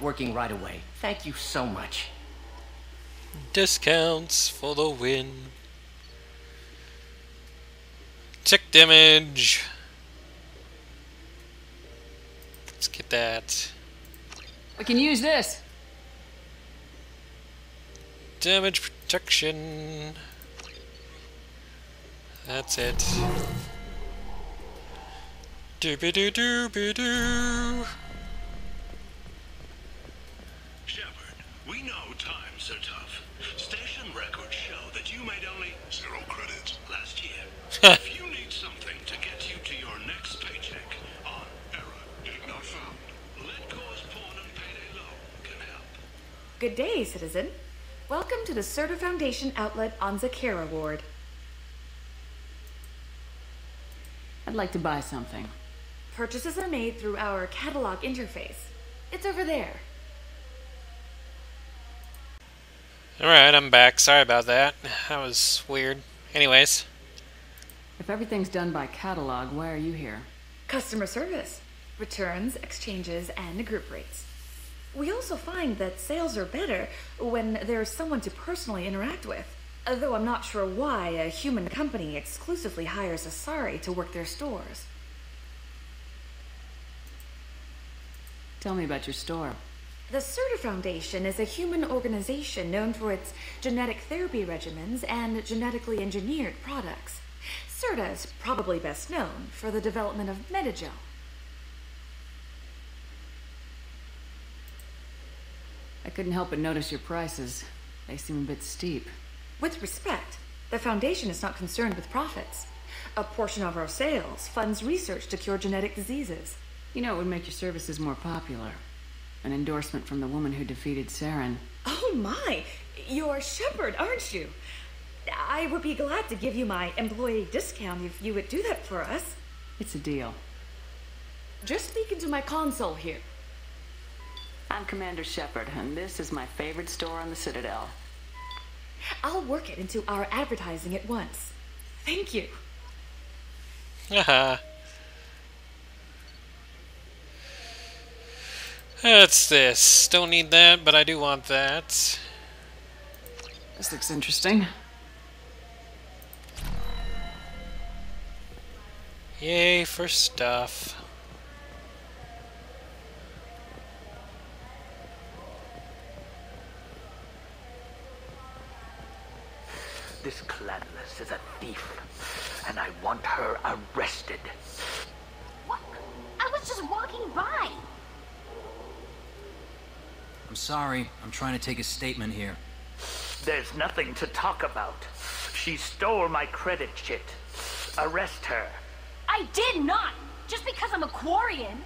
Working right away. Thank you so much. Discounts for the win. Tick damage. Let's get that. We can use this. Damage protection. That's it. Doobie-doo-doobie-doo. Shepard, we know times are tough. Station records show that you made only 0 credits last year. If you need something to get you to your next paycheck on error did not found, let cause pawn and payday low can help. Good day, citizen. Welcome to the Sara Foundation outlet on Zakera Ward. I'd like to buy something. Purchases are made through our catalog interface. It's over there. Alright, I'm back. Sorry about that. That was weird. Anyways. If everything's done by catalog, why are you here? Customer service, returns, exchanges, and group rates. We also find that sales are better when there's someone to personally interact with. Though I'm not sure why a human company exclusively hires Asari to work their stores. Tell me about your store. The Sara Foundation is a human organization known for its genetic therapy regimens and genetically engineered products. Sara is probably best known for the development of Metagel. I couldn't help but notice your prices. They seem a bit steep. With respect, the Foundation is not concerned with profits. A portion of our sales funds research to cure genetic diseases. You know, it would make your services more popular. An endorsement from the woman who defeated Saren. Oh my! You're Shepard, aren't you? I would be glad to give you my employee discount if you would do that for us. It's a deal. Just speak into my console here. I'm Commander Shepard, and this is my favorite store on the Citadel. I'll work it into our advertising at once. Thank you. Haha. What's this? Don't need that, but I do want that. This looks interesting. Yay for stuff. This Cladless is a thief, and I want her arrested. What? I was just walking by. I'm sorry. I'm trying to take a statement here. There's nothing to talk about. She stole my credit chit. Arrest her. I did not. Just because I'm a Quarian.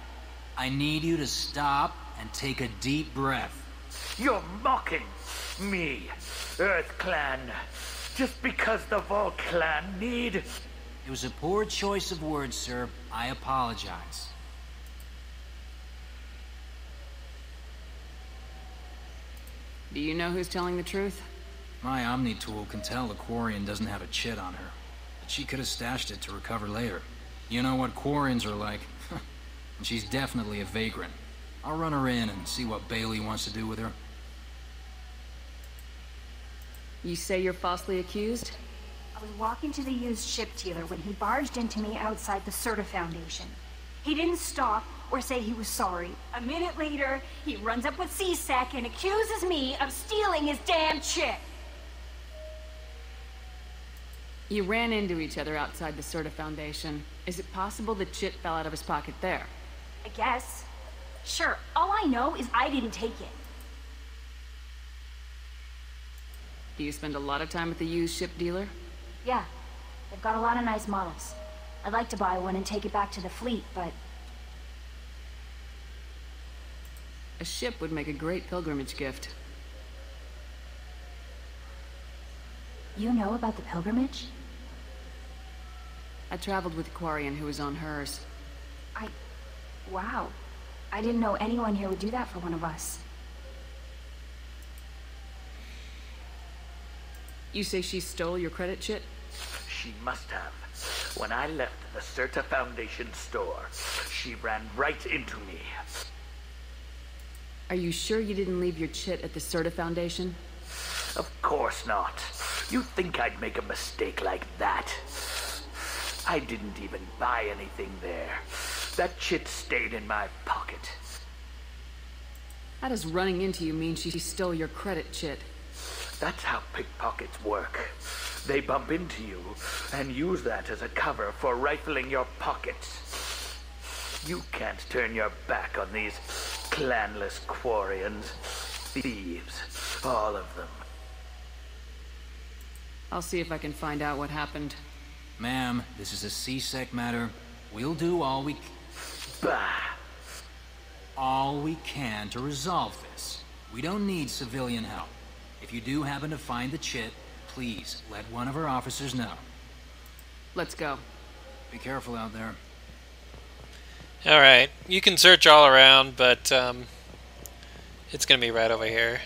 I need you to stop and take a deep breath. You're mocking me, Earth Clan. Just because the Vault Clan need... It was a poor choice of words, sir. I apologize. Do you know who's telling the truth? My Omni tool can tell the Quarian doesn't have a chit on her. But she could have stashed it to recover later. You know what Quarians are like. And she's definitely a vagrant. I'll run her in and see what Bailey wants to do with her. You say you're falsely accused? I was walking to the used ship dealer when he barged into me outside the Sara Foundation. He didn't stop or say he was sorry. A minute later, he runs up with C-Sec and accuses me of stealing his damn chip. You ran into each other outside the Sara Foundation. Is it possible the chit fell out of his pocket there? I guess. Sure, all I know is I didn't take it. Do you spend a lot of time at the used ship dealer? Yeah, they've got a lot of nice models. I'd like to buy one and take it back to the fleet, but... A ship would make a great pilgrimage gift. You know about the pilgrimage? I traveled with a Quarian who was on hers. Wow. I didn't know anyone here would do that for one of us. You say she stole your credit chit? She must have. When I left the Sara Foundation store, she ran right into me. Are you sure you didn't leave your chit at the Serta Foundation? Of course not. You think I'd make a mistake like that? I didn't even buy anything there. That chit stayed in my pocket. How does running into you mean she stole your credit chit? That's how pickpockets work. They bump into you and use that as a cover for rifling your pockets. You can't turn your back on these clanless Quarians. Thieves. All of them. I'll see if I can find out what happened. Ma'am, this is a C-Sec matter. We'll do all we can to resolve this. We don't need civilian help. If you do happen to find the chit, please let one of our officers know. Let's go. Be careful out there. Alright, you can search all around, but it's gonna be right over here.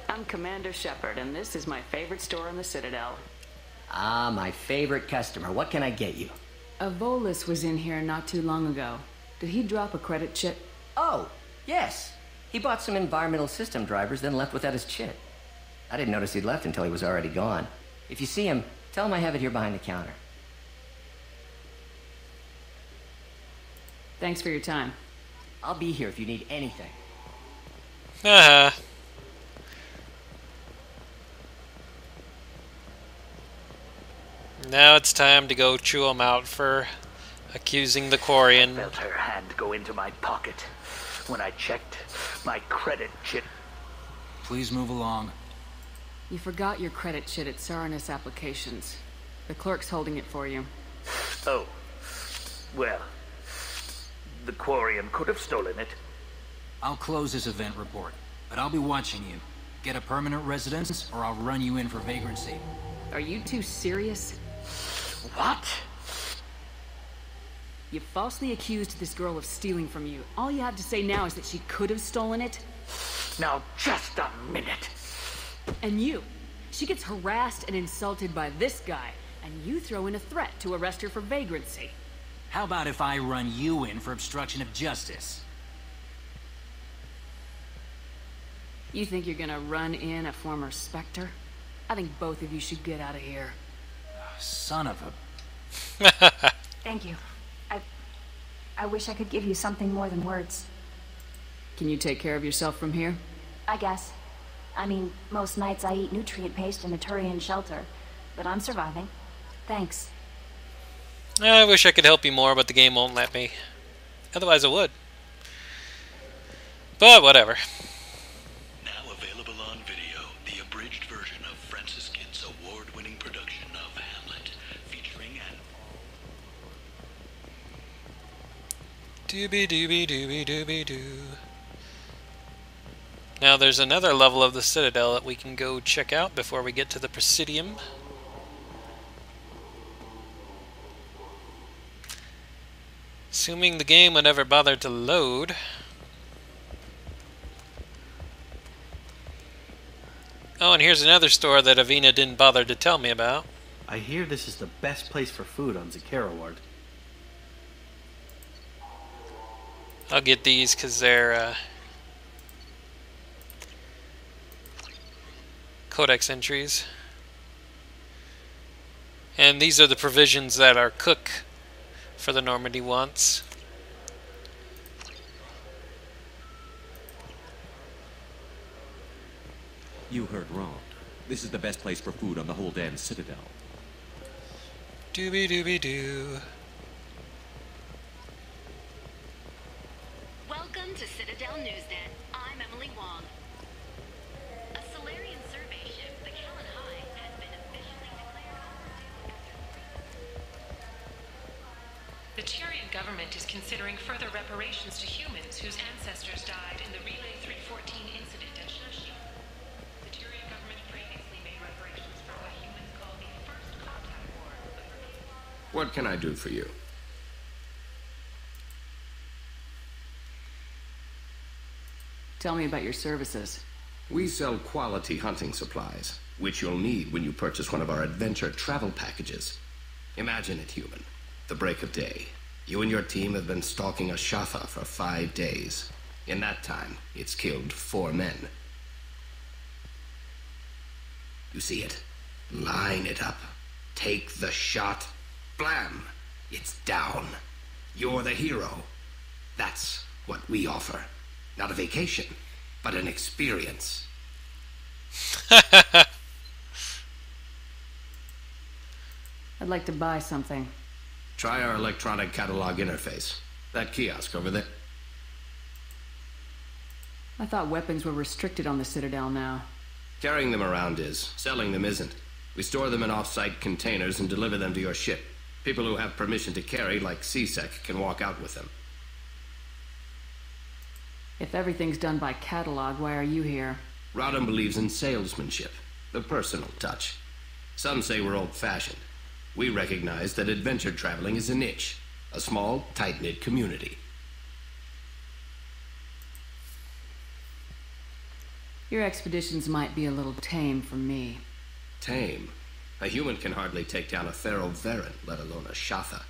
I'm Commander Shepard, and this is my favorite store in the Citadel. Ah, my favorite customer. What can I get you? A Volus was in here not too long ago. Did he drop a credit chit? Oh, yes. He bought some environmental system drivers, then left without his chit. I didn't notice he'd left until he was already gone. If you see him, tell him I have it here behind the counter. Thanks for your time. I'll be here if you need anything. Uh-huh. Now it's time to go chew him out for accusing the Quarian. I felt her hand go into my pocket. When I checked, my credit chit. Please move along. You forgot your credit chit at Saranus Applications. The clerk's holding it for you. Oh. Well. The Quarian could have stolen it. I'll close this event report, but I'll be watching you. Get a permanent residence, or I'll run you in for vagrancy. Are you two serious? What? You falsely accused this girl of stealing from you. All you have to say now is that she could have stolen it? Now, just a minute. And you. She gets harassed and insulted by this guy, and you throw in a threat to arrest her for vagrancy. How about if I run you in for obstruction of justice? You think you're gonna run in a former Spectre? I think both of you should get out of here. Son of a... Thank you. I wish I could give you something more than words. Can you take care of yourself from here? I guess. I mean, most nights I eat nutrient paste in a Turian shelter, but I'm surviving. Thanks. I wish I could help you more, but the game won't let me. Otherwise I would. But whatever. Now available on video, the abridged version of Francis Kidd's award-winning production of Hamlet, featuring an... Doobie doobie doobie doobie doo. Now there's another level of the Citadel that we can go check out before we get to the Presidium. Assuming the game would ever bother to load. Oh, and here's another store that Avina didn't bother to tell me about. I hear this is the best place for food on Zakara. I'll get these because they're codex entries. And these are the provisions that our cook for the Normandy wants. You heard wrong. This is the best place for food on the whole damn Citadel. Doobie doobie doo. Welcome to Citadel Newsnet. I'm Emily Wong. A Solarian survey ship, the Callan High, has been officially declared. The Tyrian government is considering further reparations to humans whose ancestors died in the Relay 314 incident at Shushy. The Tyrian government previously made reparations for what humans call the First Contact War. What can I do for you? Tell me about your services. We sell quality hunting supplies, which you'll need when you purchase one of our adventure travel packages. Imagine it, human. The break of day. You and your team have been stalking a Shatha for 5 days. In that time, it's killed 4 men. You see it? Line it up. Take the shot. Blam! It's down. You're the hero. That's what we offer. Not a vacation, but an experience. I'd like to buy something. Try our electronic catalog interface. That kiosk over there. I thought weapons were restricted on the Citadel now. Carrying them around is. Selling them isn't. We store them in off-site containers and deliver them to your ship. People who have permission to carry, like CSEC, can walk out with them. If everything's done by catalog, why are you here? Rodham believes in salesmanship, the personal touch. Some say we're old-fashioned. We recognize that adventure traveling is a niche, a small, tight-knit community. Your expeditions might be a little tame for me. Tame? A human can hardly take down a Thero Varen, let alone a Shatha.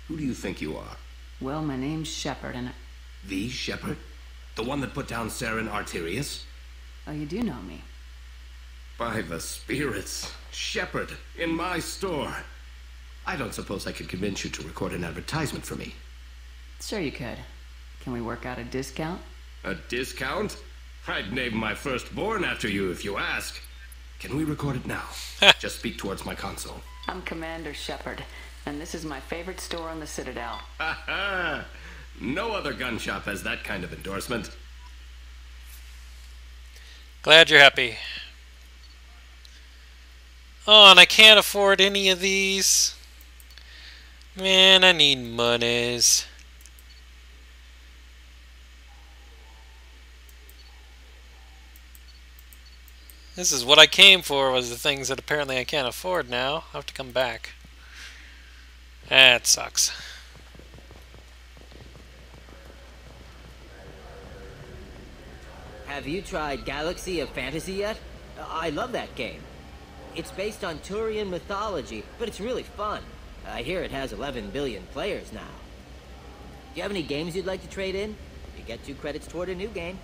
Who do you think you are? Well, my name's Shepard, and The Shepard? The one that put down Saren Arterius? Oh, you do know me. By the spirits. Shepard, in my store. I don't suppose I could convince you to record an advertisement for me. Sure you could. Can we work out a discount? A discount? I'd name my firstborn after you if you ask. Can we record it now? Just speak towards my console. I'm Commander Shepard, and this is my favorite store on the Citadel. Ha ha! No other gun shop has that kind of endorsement. Glad you're happy. Oh, and I can't afford any of these. Man, I need monies. This is what I came for, was the things that apparently I can't afford now. I'll have to come back. That sucks. Have you tried Galaxy of Fantasy yet? I love that game. It's based on Turian mythology, but it's really fun. I hear it has 11 billion players now. Do you have any games you'd like to trade in? You get 2 credits toward a new game.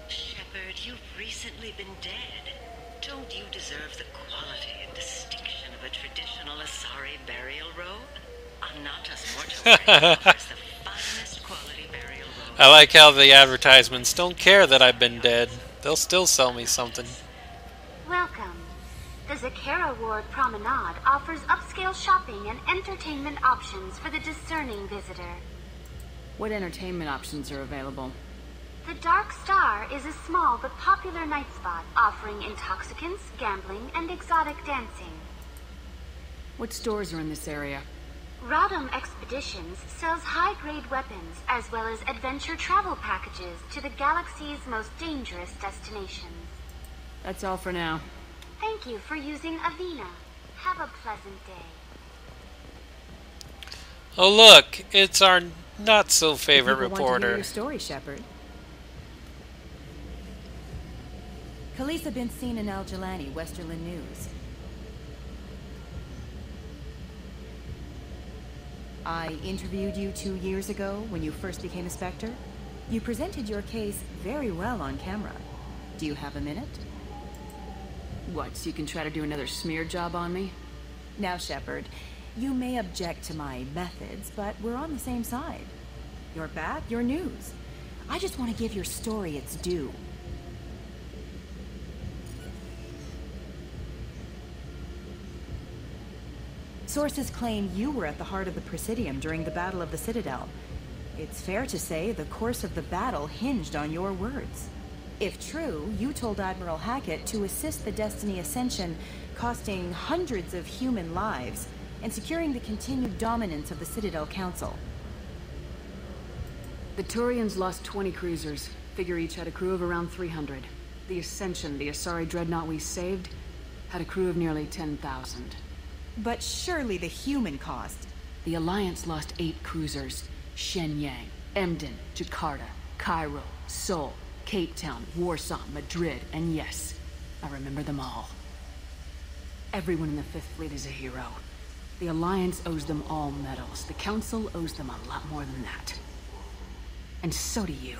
Shepard, you've recently been dead. Don't you deserve the quality and distinction of a traditional Asari burial robe? Anata's mortuary offers the finest quality burial robe. I like how the advertisements don't care that I've been dead. They'll still sell me something. Welcome. The Zakara Ward Promenade offers upscale shopping and entertainment options for the discerning visitor. What entertainment options are available? The Dark Star is a small but popular night spot offering intoxicants, gambling, and exotic dancing. What stores are in this area? Rodham Expeditions sells high-grade weapons as well as adventure travel packages to the galaxy's most dangerous destinations. That's all for now. Thank you for using Avena. Have a pleasant day. Oh look, it's our not-so-favorite Want to reporter. hear your story, Shepard. Khaleesa been seen in Al Jalani, Westerland News. I interviewed you 2 years ago when you first became a Spectre. You presented your case very well on camera. Do you have a minute? What, so you can try to do another smear job on me? Now, Shepard, you may object to my methods, but we're on the same side. You're back, you're news. I just want to give your story its due. Sources claim you were at the heart of the Presidium during the Battle of the Citadel. It's fair to say the course of the battle hinged on your words. If true, you told Admiral Hackett to assist the Destiny Ascension, costing hundreds of human lives, and securing the continued dominance of the Citadel Council. The Turians lost 20 cruisers. Figure each had a crew of around 300. The Ascension, the Asari dreadnought we saved, had a crew of nearly 10,000. But surely the human cost. The Alliance lost 8 cruisers. Shenyang, Emden, Jakarta, Cairo, Seoul, Cape Town, Warsaw, Madrid, and yes, I remember them all. Everyone in the 5th Fleet is a hero. The Alliance owes them all medals. The Council owes them a lot more than that. And so do you.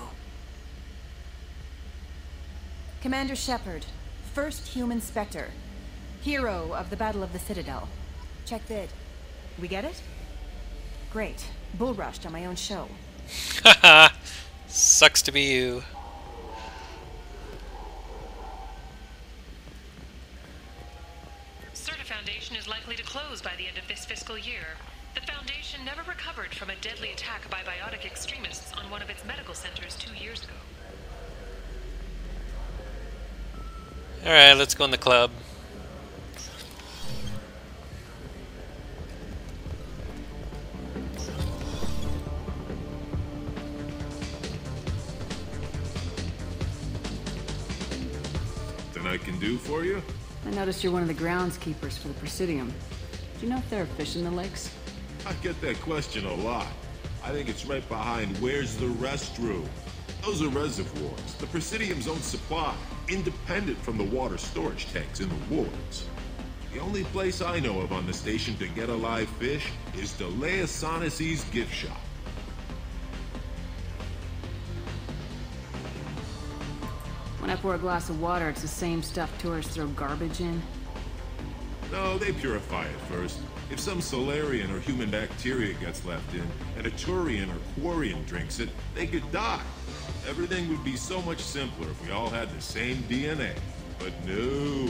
Commander Shepard, first human Spectre. Hero of the Battle of the Citadel. Check vid. We get it? Great. Bull rushed on my own show. Haha. Sucks to be you. Sara Foundation is likely to close by the end of this fiscal year. The Foundation never recovered from a deadly attack by biotic extremists on one of its medical centers 2 years ago. Alright, let's go in the club. Nothing I can do for you? I noticed you're one of the groundskeepers for the Presidium. Do you know if there are fish in the lakes? I get that question a lot. I think it's right behind where's the restroom. Those are reservoirs, the Presidium's own supply, independent from the water storage tanks in the wards. The only place I know of on the station to get a live fish is Delea Sonesi's gift shop. When I pour a glass of water, it's the same stuff tourists throw garbage in. No, they purify it first. If some Solarian or human bacteria gets left in, and a Turian or Quarian drinks it, they could die. Everything would be so much simpler if we all had the same DNA. But no,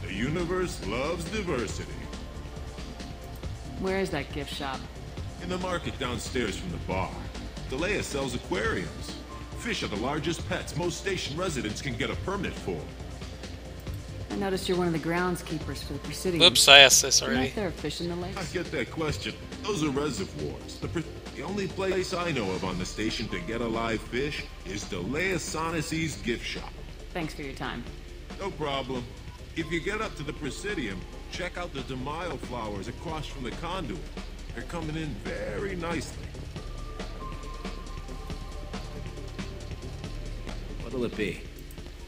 the universe loves diversity. Where is that gift shop? In the market downstairs from the bar. Delea sells aquariums. Fish are the largest pets most station residents can get a permit for. I noticed you're one of the groundskeepers for the Presidium. Whoops, I asked this Do you know already. if there are fish in the lakes? I get that question. Those are reservoirs. The only place I know of on the station to get a live fish is Delea Sonesi's gift shop. Thanks for your time. No problem. If you get up to the Presidium, check out the DeMaio flowers across from the conduit. They're coming in very nicely. What'll it be?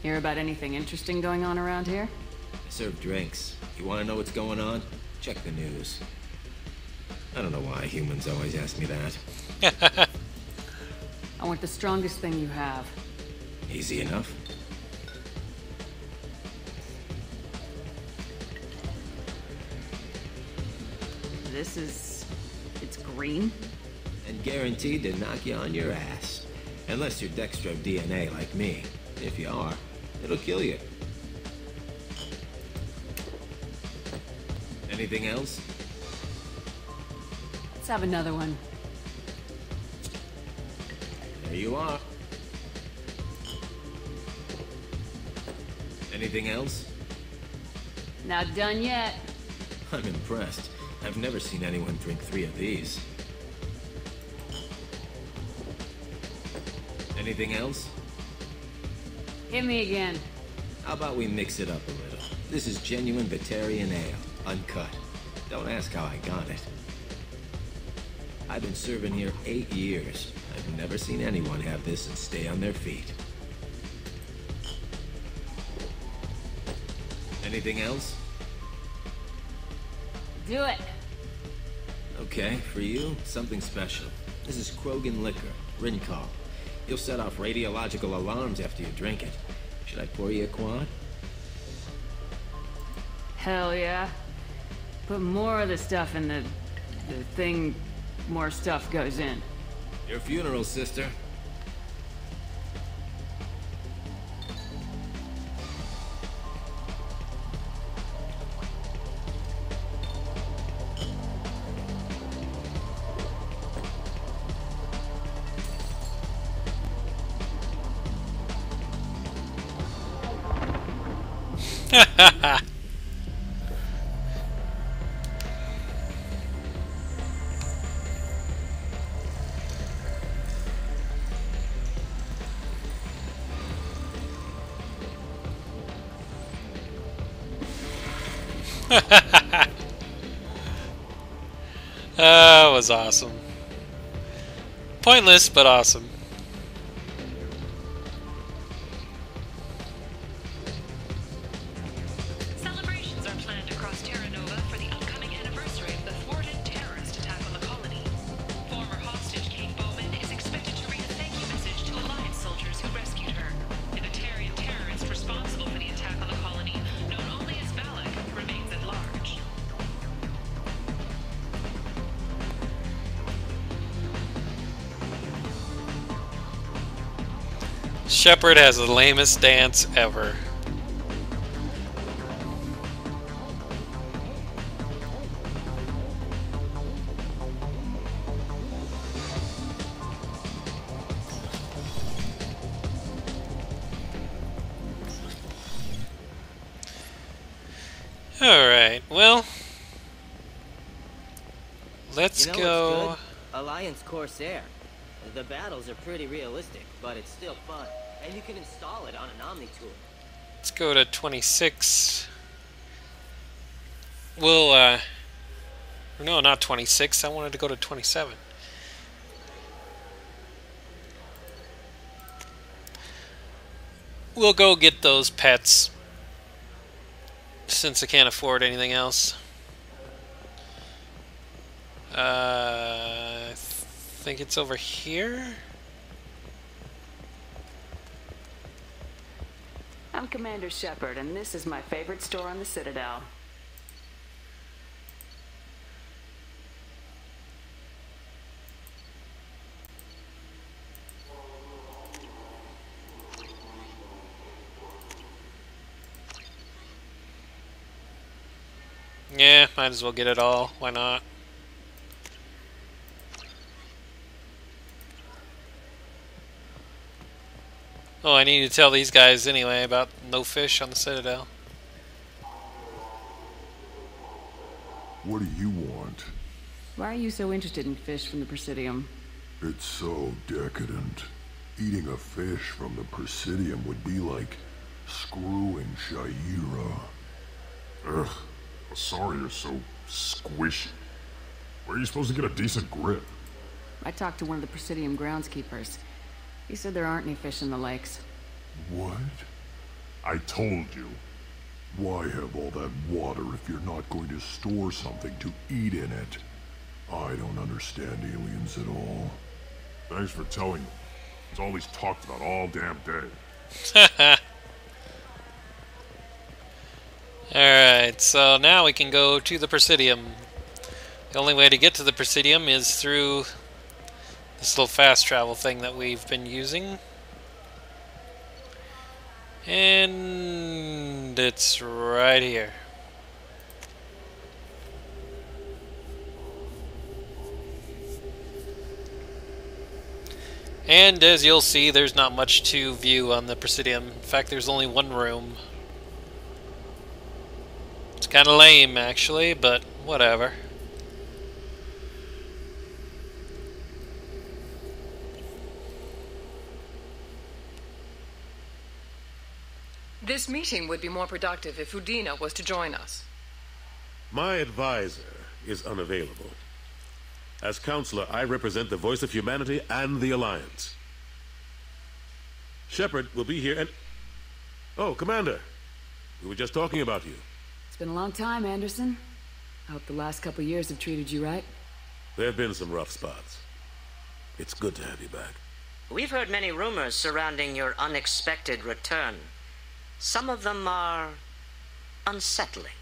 Hear about anything interesting going on around here? I serve drinks. You want to know what's going on? Check the news. I don't know why humans always ask me that. I want the strongest thing you have. Easy enough. It's green? And guaranteed to knock you on your ass. Unless you're dextro DNA like me. If you are, it'll kill you. Anything else? Let's have another one. There you are. Anything else? Not done yet. I'm impressed. I've never seen anyone drink 3 of these. Anything else? Hit me again. How about we mix it up a little? This is genuine Batarian ale, uncut. Don't ask how I got it. I've been serving here 8 years. I've never seen anyone have this and stay on their feet. Anything else? Do it. Okay, for you, something special. This is Krogan liquor, Rincol. You'll set off radiological alarms after you drink it. Should I pour you a quad? Hell yeah. Put more of the stuff in the thing more stuff goes in. Your funeral, sister. That was awesome. Pointless, but awesome. Celebrations are planned across Terra Nova for the upcoming anniversary of the thwarted Shepard has the lamest dance ever. Alright, well, let's You know go. what's good? Alliance Corsair. The battles are pretty realistic, but it's still fun. And you can install it on an Omni tool. Let's go to 26. We'll, no, not 26. I wanted to go to 27. We'll go get those pets, since I can't afford anything else. I think it's over here. I'm Commander Shepard, and this is my favorite store on the Citadel. Yeah, might as well get it all. Why not? Oh, I need to tell these guys anyway about no fish on the Citadel. What do you want? Why are you so interested in fish from the Presidium? It's so decadent. Eating a fish from the Presidium would be like screwing Shaira. Ugh, Asari is so squishy. Where are you supposed to get a decent grip? I talked to one of the Presidium groundskeepers. He said there aren't any fish in the lakes. What? I told you. Why have all that water if you're not going to store something to eat in it? I don't understand aliens at all. Thanks for telling me. It's all he's talked about all damn day. Alright, so now we can go to the Presidium. The only way to get to the Presidium is through this little fast travel thing that we've been using. And it's right here. And as you'll see, there's not much to view on the Presidium. In fact, there's only one room. It's kind of lame, actually, but whatever. This meeting would be more productive if Udina was to join us. My advisor is unavailable. As counselor, I represent the voice of humanity and the Alliance. Shepard will be here and... Oh, Commander. We were just talking about you. It's been a long time, Anderson. I hope the last couple years have treated you right. There have been some rough spots. It's good to have you back. We've heard many rumors surrounding your unexpected return. Some of them are unsettling.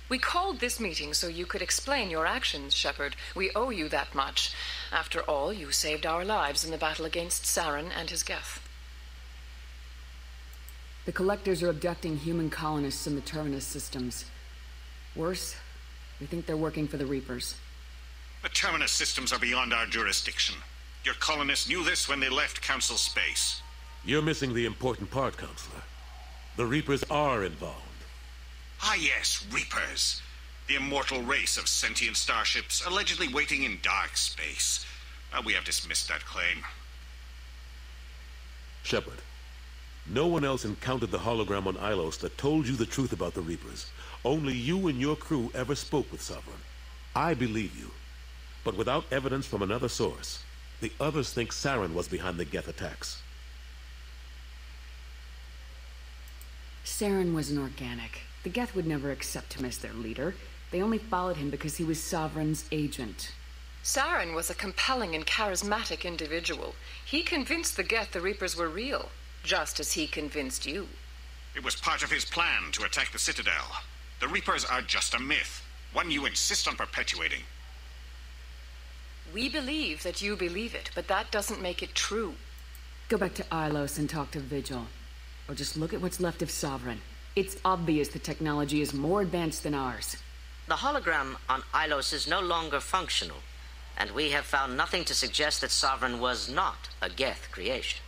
We called this meeting so you could explain your actions, Shepard. We owe you that much. After all, you saved our lives in the battle against Saren and his Geth. The Collectors are abducting human colonists in the Terminus systems. Worse, we think they're working for the Reapers. The Terminus systems are beyond our jurisdiction. Your colonists knew this when they left Council space. You're missing the important part, Counselor. The Reapers are involved. Ah yes, Reapers. The immortal race of sentient starships allegedly waiting in dark space. We have dismissed that claim. Shepard, no one else encountered the hologram on Ilos that told you the truth about the Reapers. Only you and your crew ever spoke with Sovereign. I believe you. But without evidence from another source, the others think Saren was behind the Geth attacks. Saren was an organic. The Geth would never accept him as their leader. They only followed him because he was Sovereign's agent. Saren was a compelling and charismatic individual. He convinced the Geth the Reapers were real, just as he convinced you. It was part of his plan to attack the Citadel. The Reapers are just a myth, one you insist on perpetuating. We believe that you believe it, but that doesn't make it true. go back to Ilos and talk to Vigil. Or just look at what's left of Sovereign. It's obvious the technology is more advanced than ours. The hologram on Ilos is no longer functional, and we have found nothing to suggest that Sovereign was not a Geth creation.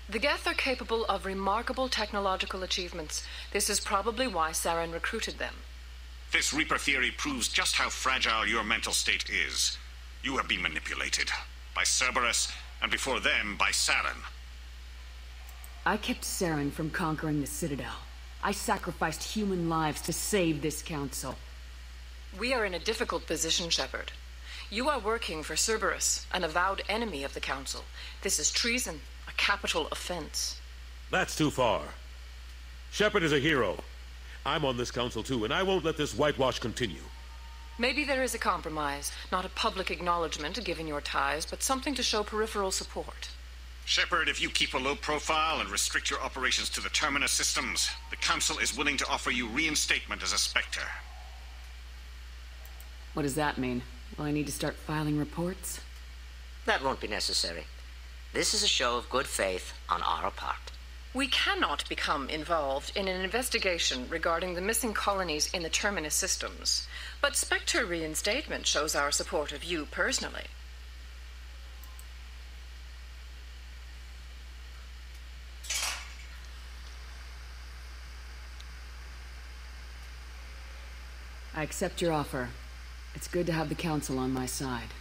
The Geth are capable of remarkable technological achievements. This is probably why Saren recruited them. This Reaper theory proves just how fragile your mental state is. You have been manipulated. By Cerberus, and before them, by Saren. I kept Saren from conquering the Citadel. I sacrificed human lives to save this council. We are in a difficult position, Shepard. You are working for Cerberus, an avowed enemy of the Council. This is treason, a capital offense. That's too far. Shepard is a hero. I'm on this council too, and I won't let this whitewash continue. Maybe there is a compromise, not a public acknowledgement given your ties, but something to show peripheral support. Shepard, if you keep a low profile and restrict your operations to the Terminus systems, the Council is willing to offer you reinstatement as a Spectre. What does that mean? Will I need to start filing reports? That won't be necessary. This is a show of good faith on our part. We cannot become involved in an investigation regarding the missing colonies in the Terminus systems, but Spectre reinstatement shows our support of you personally. I accept your offer. It's good to have the Council on my side.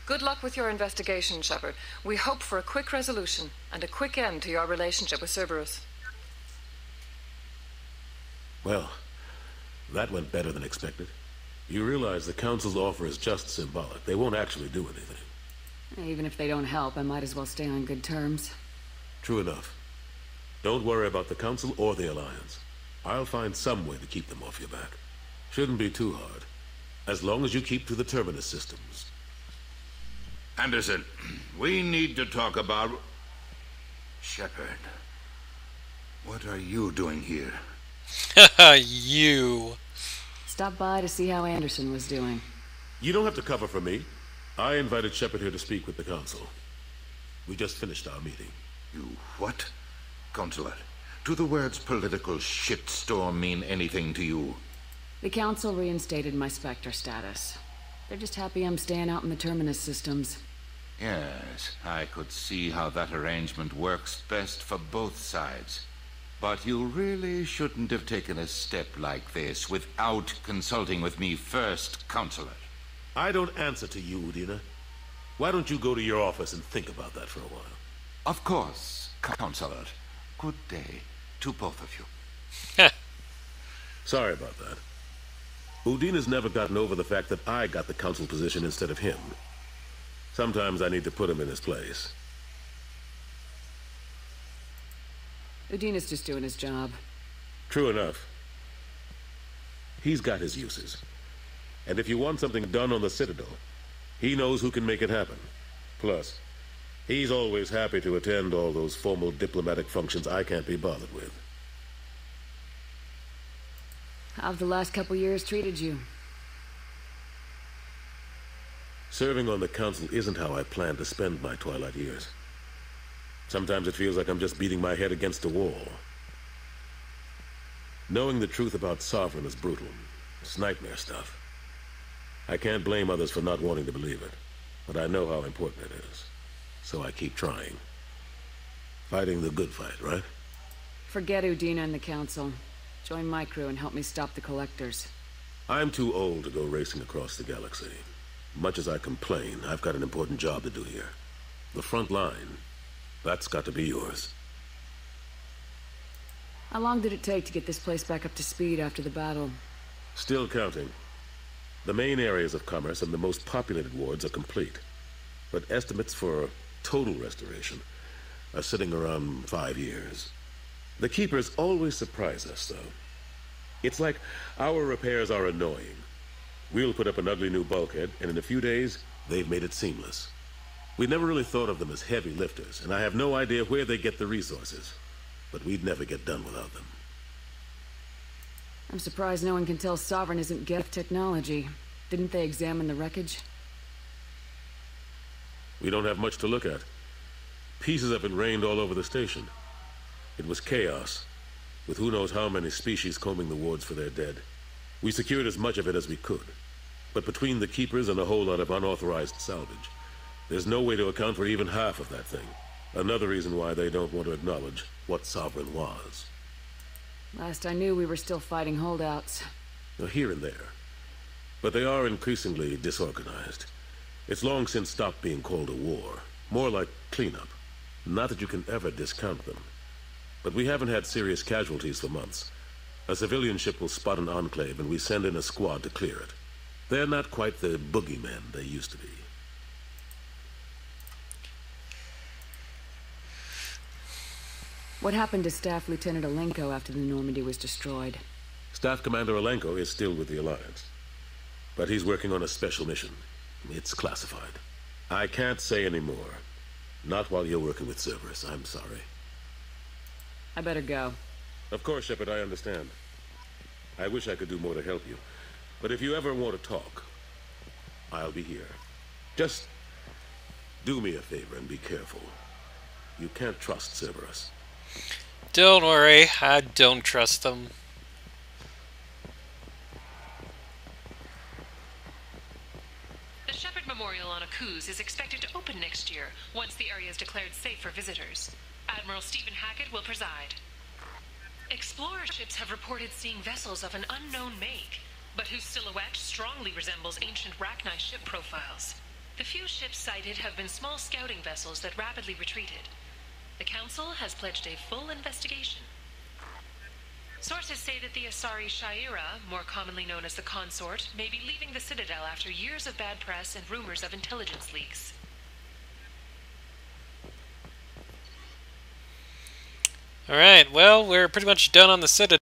Good luck with your investigation, Shepard. We hope for a quick resolution and a quick end to your relationship with Cerberus. Well, that went better than expected. You realize the Council's offer is just symbolic. They won't actually do anything. Even if they don't help, I might as well stay on good terms. True enough. Don't worry about the Council or the Alliance. I'll find some way to keep them off your back. Shouldn't be too hard. As long as you keep to the Terminus systems. Anderson, we need to talk about... Shepard. What are you doing here? You. Stop by to see how Anderson was doing. You don't have to cover for me. I invited Shepard here to speak with the Council. We just finished our meeting. You what? Consular, do the words political shitstorm mean anything to you? The Council reinstated my Spectre status. They're just happy I'm staying out in the Terminus systems. Yes, I could see how that arrangement works best for both sides. But you really shouldn't have taken a step like this without consulting with me first, Consular. I don't answer to you, Udina. Why don't you go to your office and think about that for a while? Of course, Consular. Good day to both of you. Sorry about that. Udina's never gotten over the fact that I got the Council position instead of him. Sometimes I need to put him in his place. Udina's just doing his job. True enough. He's got his uses. And if you want something done on the Citadel, he knows who can make it happen. Plus, he's always happy to attend all those formal diplomatic functions I can't be bothered with. How've the last couple years treated you? Serving on the Council isn't how I plan to spend my twilight years. Sometimes it feels like I'm just beating my head against a wall. Knowing the truth about Sovereign is brutal. It's nightmare stuff. I can't blame others for not wanting to believe it, but I know how important it is. So I keep trying. Fighting the good fight, right? Forget Udina and the Council. Join my crew and help me stop the Collectors. I'm too old to go racing across the galaxy. Much as I complain, I've got an important job to do here. The front line, that's got to be yours. How long did it take to get this place back up to speed after the battle? Still counting. The main areas of commerce and the most populated wards are complete. But estimates for total restoration are sitting around 5 years. The Keepers always surprise us, though. It's like our repairs are annoying. We'll put up an ugly new bulkhead, and in a few days, they've made it seamless. We never really thought of them as heavy lifters, and I have no idea where they get the resources. But we'd never get done without them. I'm surprised no one can tell Sovereign isn't Geth technology. Didn't they examine the wreckage? We don't have much to look at. Pieces have been rained all over the station. It was chaos, with who knows how many species combing the wards for their dead. We secured as much of it as we could, but between the keepers and a whole lot of unauthorized salvage, there's no way to account for even half of that thing. Another reason why they don't want to acknowledge what Sovereign was. Last I knew, we were still fighting holdouts. Here and there. But they are increasingly disorganized. It's long since stopped being called a war. More like cleanup. Not that you can ever discount them. But we haven't had serious casualties for months. A civilian ship will spot an enclave and we send in a squad to clear it. They're not quite the boogeymen they used to be. What happened to Staff Lieutenant Alenko after the Normandy was destroyed? Staff Commander Alenko is still with the Alliance. But he's working on a special mission. It's classified. I can't say any more. Not while you're working with Cerberus, I'm sorry. I better go. Of course, Shepard, I understand. I wish I could do more to help you. But if you ever want to talk, I'll be here. Just do me a favor and be careful. You can't trust Cerberus. Don't worry, I don't trust them. The Shepard Memorial on Akuz is expected to open next year, once the area is declared safe for visitors. Admiral Stephen Hackett will preside. Explorer ships have reported seeing vessels of an unknown make, but whose silhouette strongly resembles ancient Rachni ship profiles. The few ships sighted have been small scouting vessels that rapidly retreated. The Council has pledged a full investigation. Sources say that the Asari Shaira, more commonly known as the Consort, may be leaving the Citadel after years of bad press and rumors of intelligence leaks. Alright, well, we're pretty much done on the Citadel.